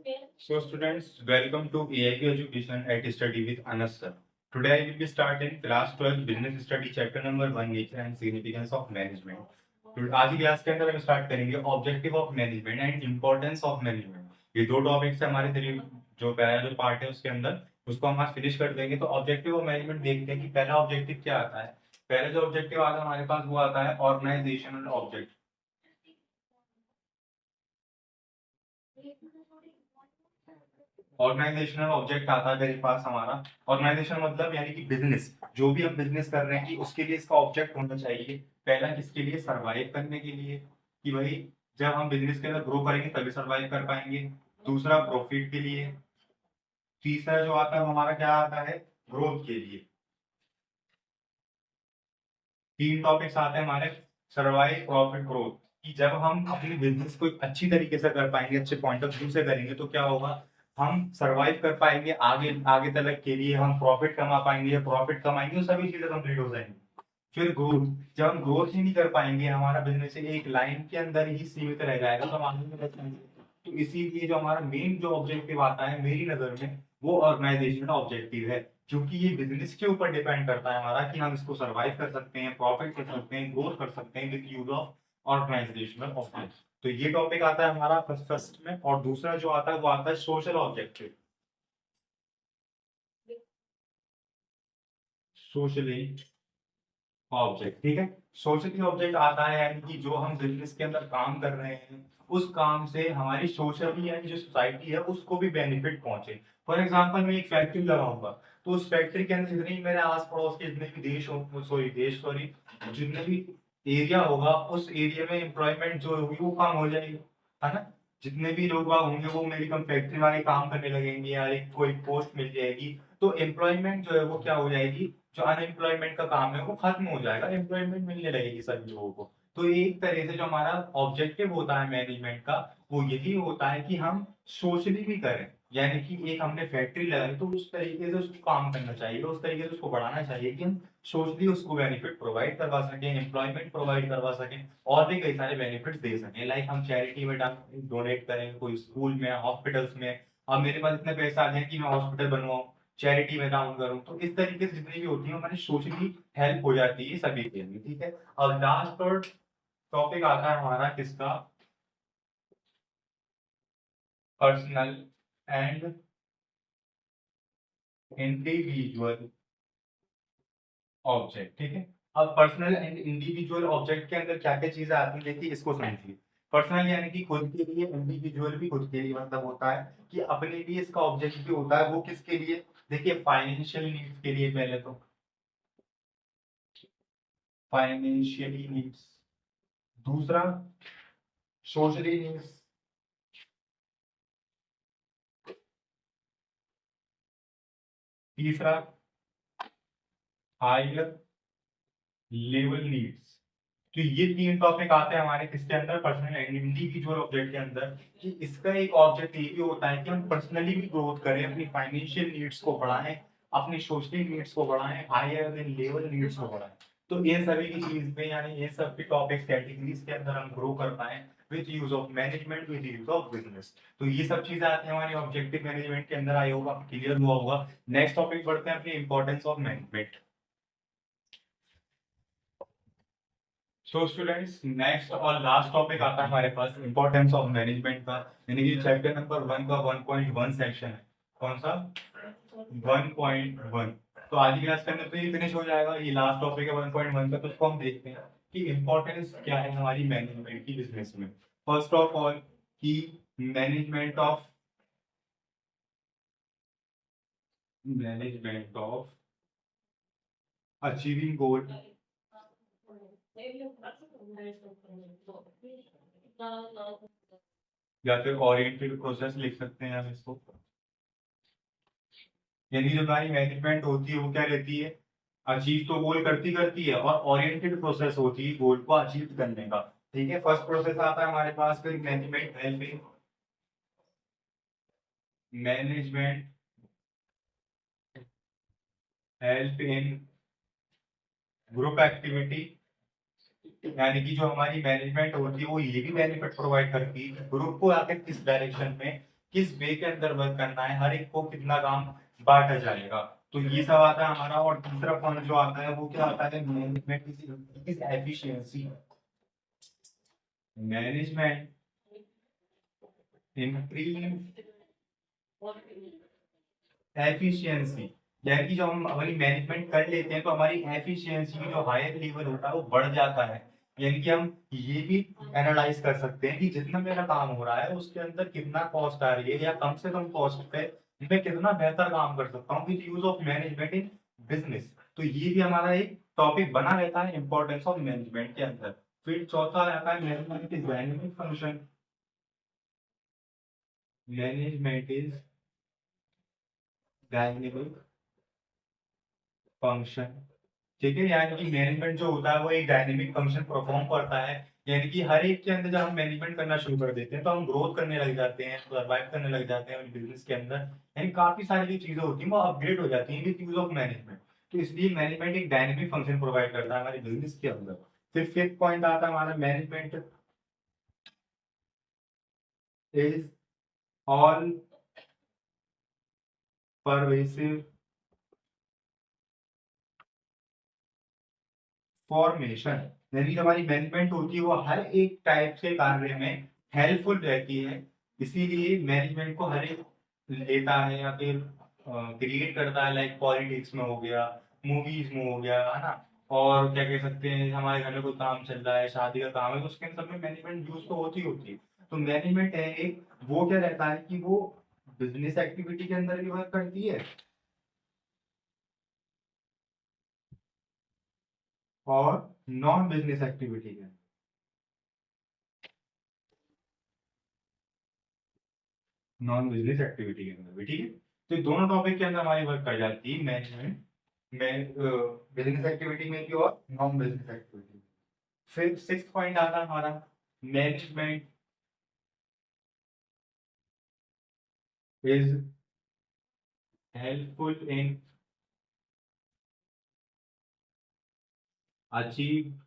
So students, welcome to AIQ Education at Study with Anas sir. Today I will be starting class 12 Business Study chapter number 1 Nature and Significance of Management. तो आज की class के अंदर हम start करेंगे objective of management and importance of management. ये दो topics है हमारे थ्री जो पहला जो पार्ट है उसके अंदर उसको हम आज फिनिश कर देंगे। तो ऑब्जेक्टिव ऑफ मैनेजमेंट देखते हैं कि पहला ऑब्जेक्टिव क्या आता है। पहला जो ऑब्जेक्टिव आता है हमारे पास वो आता है ऑर्गेनाइजेशनल ऑब्जेक्ट। ऑर्गेनाइजेशनल ऑब्जेक्ट आता है मेरे पास हमारा। ऑर्गेनाइजेशन मतलब यानी कि बिजनेस, जो भी हम बिजनेस कर रहे हैं कि उसके लिए इसका ऑब्जेक्ट होना चाहिए। पहला किसके लिए? सर्वाइव करने के लिए, कि भाई जब हम बिजनेस के अंदर ग्रो करेंगे तभी सर्वाइव कर पाएंगे। दूसरा प्रॉफिट के लिए। तीसरा जो आता है हमारा क्या आता है? ग्रोथ के लिए। तीन टॉपिक्स आते हैं हमारे सर्वाइव प्रॉफिट ग्रोथ, कि जब हम अपने बिजनेस को अच्छी तरीके से कर पाएंगे, अच्छे पॉइंट ऑफ व्यू से करेंगे तो क्या होगा, हम सरवाइव कर पाएंगे, आगे आगे तक के लिए हम प्रॉफिट कमा पाएंगे, प्रॉफिट कमाएंगे तो सभी चीजें कंप्लीट हो जाएंगी। फिर ग्रोथ, जब हम ग्रोथ ही नहीं कर पाएंगे, हमारा बिजनेस एक लाइन के अंदर ही सीमित रह जाएगा तो हम आगे नहीं बढ़ पाएंगे। तो इसीलिए जो हमारा मेन जो ऑब्जेक्टिव आता है मेरी नजर में वो ऑर्गेनाइजेशन ऑब्जेक्टिव है, क्योंकि ये बिजनेस के ऊपर डिपेंड करता है हमारा कि हम इसको सरवाइव कर सकते हैं, प्रॉफिट कर सकते हैं, ग्रोथ कर सकते हैं with use of organisational object. तो ये टॉपिक आता है हमारा फर्स्ट में। और दूसरा जो आता है वो आता है सोशल ऑब्जेक्टिव। सोशली ऑब्जेक्ट, ठीक है। सोशली ऑब्जेक्ट आता है यानी कि जो हम बिजनेस के अंदर काम कर रहे हैं उस काम से हमारी सोशली यानी जो सोसाइटी है उसको भी बेनिफिट पहुंचे। फॉर एग्जांपल मैं एक फैक्ट्री लगाऊंगा तो उस फैक्ट्री के अंदर जितने भी मेरे आस पड़ोस के जितने भी देश सॉरी जितने भी एरिया होगा उस एरिया में एम्प्लॉयमेंट जो होगी वो कम हो जाएगी, है ना। जितने भी लोग वहाँ होंगे वो मेरी कम फैक्ट्री वाले काम करने लगेंगे या एक कोई पोस्ट मिल जाएगी। तो एम्प्लॉयमेंट जो है वो क्या हो जाएगी, जो अनएम्प्लॉयमेंट का काम है वो खत्म हो जाएगा, एम्प्लॉयमेंट मिलने लगेगी सभी लोगों को। तो एक तरह से जो हमारा ऑब्जेक्टिव होता है मैनेजमेंट का वो यही होता है कि हम सोशली भी करें, यानी कि एक हमने फैक्ट्री लगाई तो उस तरीके से उसको काम करना चाहिए, उस तरीके से उसको बढ़ाना चाहिए कि हम सोशली उसको बेनिफिट प्रोवाइड करवा सकें, एम्प्लॉयमेंट प्रोवाइड करवा सकें और भी कई सारे बेनिफिट्स दे सकें। लाइक हम चैरिटी में डोनेट करें, कोई स्कूल में, हॉस्पिटल्स में। अब मेरे पास इतने पैसे आ जाए कि मैं हॉस्पिटल बनवाऊं, चैरिटी में काम करूं, तो इस तरीके से जितनी भी होती है हमारी सोशली हेल्प हो जाती है सभी के लिए, ठीक है। और लास्ट और टॉपिक आता है हमारा किसका? पर्सनल एंड इंडिविजुअल ऑब्जेक्ट, ठीक है। अब पर्सनल एंड इंडिविजुअल ऑब्जेक्ट के अंदर क्या क्या चीजें आती हैं देखिए, इसको समझिए। पर्सनल यानी कि खुद के लिए, इंडिविजुअल भी खुद के लिए मतलब होता है कि अपने लिए इसका ऑब्जेक्ट भी होता है। वो किसके लिए? देखिए फाइनेंशियल नीड्स के लिए, पहले तो फाइनेंशियली नीड्स। दूसरा सोशली नीड्स। तीसरा हायर लेवल नीड्स। तो ये तीन टॉपिक आते हैं हमारे किसके अंदर? पर्सनल एंड इंडिविजुअल ऑब्जेक्ट के अंदर। कि इसका एक ऑब्जेक्ट ये भी होता है कि हम पर्सनली भी ग्रोथ करें, अपनी फाइनेंशियल नीड्स को बढ़ाएं, अपनी सोशल नीड्स को बढ़ाएं, हायर लेवल नीड्स को बढ़ाएं। तो ये सभी की चीज में यानी ये सब के टॉपिक्स कैटेगरीज के अंदर हम ग्रो कर पाए with use of management, with use of business. तो ये सब चीजें आती हैं हमारी ऑब्जेक्टिव मैनेजमेंट के अंदर। आई होगा क्लियर हुआ होगा। नेक्स्ट टॉपिक बढ़ते हैं अपनी importance of management. So students, next और लास्ट टॉपिक आता है हमारे पास इंपॉर्टेंस ऑफ मैनेजमेंट का, यानी कि चैप्टर नंबर 1 का 1.1 सेक्शन है। कौन सा? 1.1। तो आज की क्लास के अंदर तो ये फिनिश हो जाएगा, ये लास्ट टॉपिक है 1.1 का। तो उसको हम देखते हैं कि इंपॉर्टेंस क्या है हमारी मैनेजमेंट की बिजनेस में। फर्स्ट ऑफ ऑल कि मैनेजमेंट ऑफ अचीविंग गोल या फिर ओरिएंटेड प्रोसेस लिख सकते हैं हम इसको। यानी जो हमारी मैनेजमेंट होती है वो क्या रहती है? अचीव तो गोल करती करती है और ओरिएंटेड प्रोसेस होती है गोल को अचीव करने का, ठीक है। फर्स्ट प्रोसेस आता है हमारे पास फिर management help in group activity. यानी कि जो हमारी मैनेजमेंट होती है वो ये भी बेनिफिट प्रोवाइड करती है ग्रुप को आगे किस डायरेक्शन में, किस वे के अंदर वर्क करना है, हर एक को कितना काम बांटा जाएगा। तो ये सब आता है हमारा। और तीसरा पॉइंट जो आता है वो क्या आता है, management is efficiency. Management increase efficiency, यानी कि जब हम हमारी मैनेजमेंट कर लेते हैं तो हमारी एफिशिएंसी की जो हायर लेवल होता है वो बढ़ जाता है। यानी कि हम ये भी एनालाइज कर सकते हैं कि जितना मेरा काम हो रहा है उसके अंदर कितना कॉस्ट आ रही है, या कम से कम कॉस्ट पे मैं कितना बेहतर काम कर सकता हूँ with use of management in business. तो ये भी हमारा एक टॉपिक बना रहता है इंपॉर्टेंस ऑफ मैनेजमेंट के अंदर। फिर चौथा आता है management is dynamic function. Management is dynamic function, ठीक है। यानी कि मैनेजमेंट जो होता है वो एक डायनेमिक फंक्शन परफॉर्म करता है। यानी कि हर एक के अंदर जब हम मैनेजमेंट करना शुरू कर देते हैं तो हम ग्रोथ करने लग जाते हैं, सर्वाइव करने लग जाते हैं बिजनेस के अंदर। यानी काफी सारी जो चीजें होती हैं वो अपग्रेड हो जाती हैं विद यूज ऑफ मैनेजमेंट। तो इसलिए मैनेजमेंट एक डायनेमिक फंक्शन प्रोवाइड करता है हमारे बिजनेस के अंदर। फिर फिफ्थ पॉइंट आता है हमारा, management is all pervasive formation. यानी जो हमारी मैनेजमेंट होती है वो हर एक टाइप के कार्य में हेल्पफुल रहती है। इसीलिए मैनेजमेंट को हर एक लेता है या फिर क्रिएट करता है, लाइक पॉलिटिक्स में हो गया, मूवीज में हो गया, है ना। और क्या कह सकते हैं, हमारे घर में कोई काम चल रहा है, शादी का काम है, तो उसके सब में मैनेजमेंट यूज तो होती है। तो मैनेजमेंट है एक, वो क्या रहता है कि वो बिजनेस एक्टिविटी के अंदर भी वर्क करती है और नॉन बिजनेस एक्टिविटी के, नॉन बिजनेस एक्टिविटी के अंदर भी, ठीक है। तो ये दोनों टॉपिक के अंदर हमारी वर्क कर जाती है मैनेजमेंट में, बिजनेस एक्टिविटी में भी और नॉन बिजनेस एक्टिविटी। फिर सिक्स पॉइंट आता है हमारा, management is helpful in achieve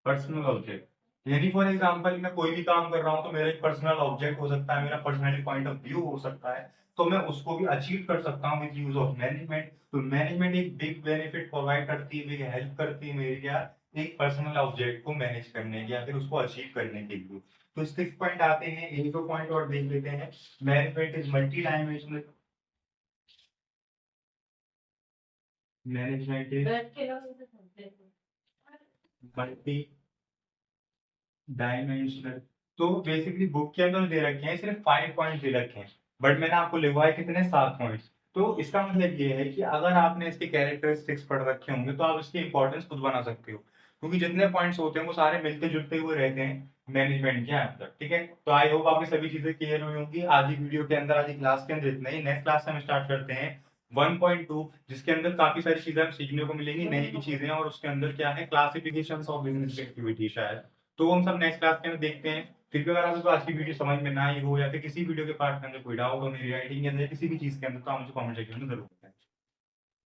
personal object. यानी फॉर एग्जांपल मैं कोई भी काम कर रहा हूँ तो मेरा एक पर्सनल ऑब्जेक्ट हो सकता है, मेरा पर्सनल पॉइंट ऑफ व्यू हो सकता है, तो मैं उसको भी अचीव कर सकता हूँ विद यूज ऑफ मैनेजमेंट। तो मैनेजमेंट एक बिग बेनिफिट प्रोवाइड करती है, बिग हेल्प करती है मेरी क्या, एक पर्सनल ऑब्जेक्ट को मैनेज करने की या फिर उसको अचीव करने के लिए। तो सिक्स पॉइंट आते हैं, एक दो पॉइंट और देख लेते हैं। Management is multi dimensional. Management is multi dimensional. तो बेसिकली बुक के अंदर दे रखे हैं सिर्फ 5 पॉइंट दे रखे हैं, बट मैंने आपको लिखवाए कितने, 7 पॉइंट्स। तो इसका मतलब ये है कि अगर आपने इसके कैरेक्टरिस्टिक्स पढ़ रखे होंगे तो आप इसकी इंपॉर्टेंस खुद बना सकते हो, क्योंकि जितने पॉइंट्स होते हैं वो सारे मिलते जुलते हुए रहते हैं मैनेजमेंट के अंदर, ठीक है। तो आई होप आपकी सभी चीजें क्लियर हुई होंगी आज की वीडियो के अंदर, आज की क्लास के अंदर इतना ही। नेक्स्ट क्लास हम स्टार्ट करते हैं 1.2, जिसके अंदर काफी सारी चीजें हम सीखने को मिलेंगी, नई भी चीजें, और उसके अंदर क्या है, क्लासिफिकेशन ऑफ बिजनेस एक्टिविटी शायद। तो हम सब नेक्स्ट क्लास के अंदर देखते हैं। फिर भी अगर आपको आज की वीडियो समझ में ना आई हो या फिर किसी वीडियो के पार्ट के अंदर कोई डाउट हो मेरी राइटिंग के अंदर किसी भी चीज के अंदर, तो आप मुझे कमेंट सेक्शन में जरूर